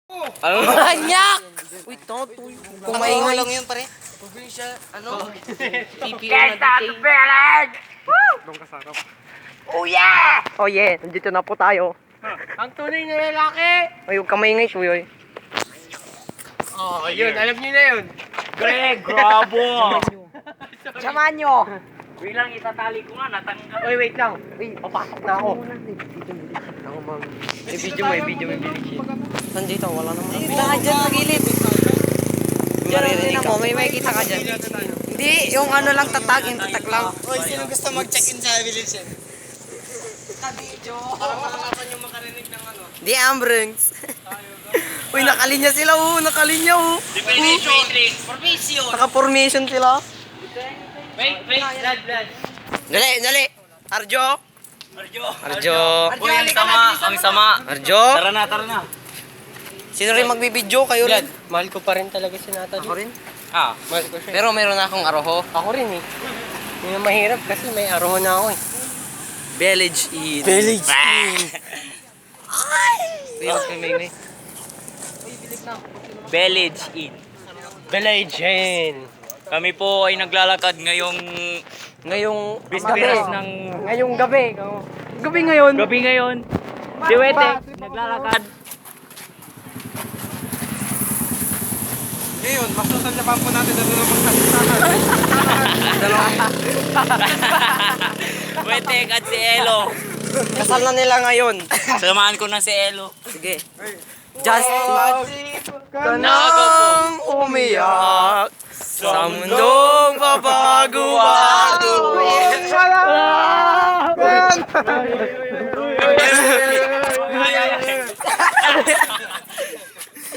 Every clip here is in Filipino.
Manyak! Uy, tonto. Kung maingay lang yun, pare. probinsya, PPO na DK. Doon ka sarap. Oh yeah! Oh yeah, nandito na po tayo. Ang tunay na lalaki! Ay, huwag ka maingay, Suyoy. Oh, yun. Alam niyo na yun. Greg, grabo! Samahan nyo! Bilang itatali ko nga, natanggal. Uy, wait lang. Uy, papasok na ako. I-video mo, i-video mo, i-video. Nandito, wala naman. Kita ka dyan sa gilid. Maririnig ka. May makikita ka dyan. Hindi, yung ano lang tatag, yung tatag lang. Uy, sino gusto mag-check-in sa Village? Parang malalaman yung makarinig ng ano. Di Ambrangs. Uy, nakalinya sila, nakalinya, Formation! Naka-formation sila. Wait, blood. Dali, dali. Arjo. Arjo. Uy, ang sama. Arjo. Tara na. Sino rin magbibideo? Kayo rin? Mahal ko pa rin talaga si Natalie. Ako rin. Mahal ko siya. Pero meron na akong aroho. Ako rin eh. Hindi na mahirap kasi may aroho na ako eh. Village in. Village Uy, huwag kang maingay. Village Inn. Village in. Kami po ay naglalakad ngayong Ngayong business gabi. ng Ngayong gabi. Gabi ngayon. gabi ngayon. Diwete, naglalakad. Ngayon, masusundapan po natin na doon magsasakan. Wetek at si Elo. Kasal na nila ngayon. Samahan ko na si Elo. Sige. Justice ka Nako nang umiyak sa mundong babago-bago.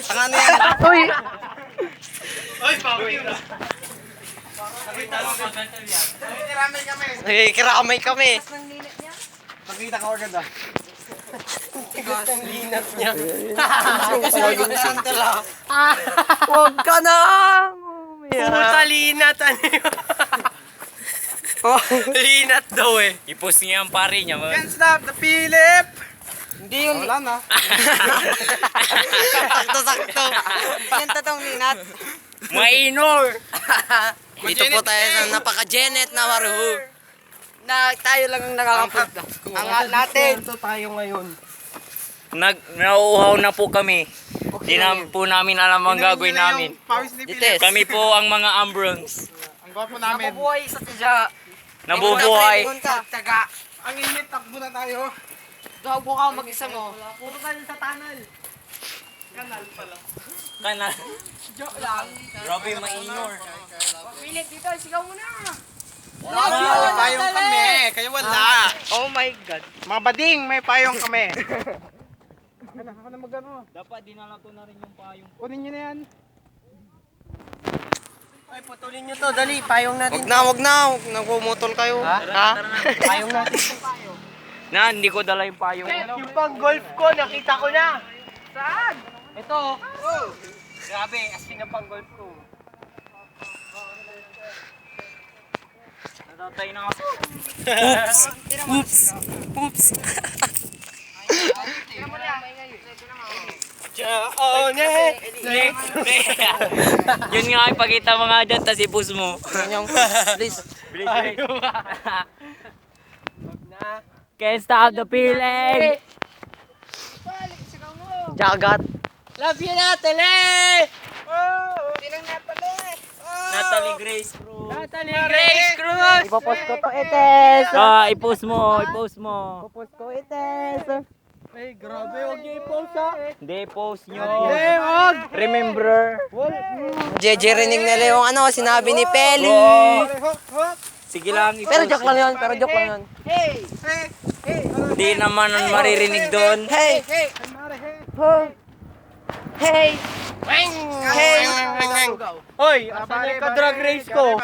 Ang ano yan? Uy! Kiramay kami. Nakita ko agad ah. Linat niya. Huwag ka nang umiyak. Puta linat ano yun? Linat daw eh. I-post niya ang pare niya. Can't stop the Philip! Hindi yun. Wala na. Sakto-sakto. Yan tatong linat. Mainor! Dito po tayo sa napaka-Janet na maruhu. Na tayo lang ang nakakapunta. Ang natin. Ito tayo ngayon. Nauuhaw na po kami. Di na po namin alam ang gagawin namin. Pawis ni Dites. Kami po ang mga Ambrangs. Ang gwapo namin. Nabubuhay sa tiya. Nabubuhay. Taga. Ang init, takbo na tayo. Gawbo ka mag-isa mo. Puro ka sa tunnel. Kanal. Joke lang. Grabe mainor. Pilit dito, sigaw mo na. May payong kami, kayo wala. Oh my God. Mga bading, may payong kami. Ako na magano. Dapat dinala ko na rin yung payong. Kunin nyo na yan. Ay, putulin nyo to. Dali, payong natin. Wag na. Nagpumutol kayo. Ha? Payong natin. Na, hindi ko dala yung payong. Yung pang golf ko, nakita ko na. Saan? Ito. Grabe, asin ang pang golf ko. Natatay na ako. Oops. Yun nga, ipakita mo nga dyan, tas i-post mo. Please. Bilis. Can't stop the feeling. Jagat. Love you, Natalie! Natalie Grace Cruz. Natalie Grace Cruz! Ipapost ko to, Etes. I-post mo. Ipapost ko, Etes. Ay, grabe, huwag niyo i-post ha. Hindi, post nyo. Eh, wag! Remember. Jeje, rinig nila yung ano, sinabi ni Peli. Sige lang, Pero i-post. joke lang yun, Hindi naman maririnig doon. Hey! Hey! Hey! Hoy, asan yung ka-drag race ko?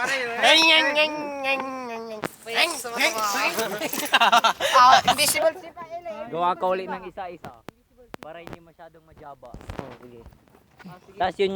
Invisible si Peli. Gawa ka ulit ng isa-isa. Para hindi masyadong majaba. Tapos yun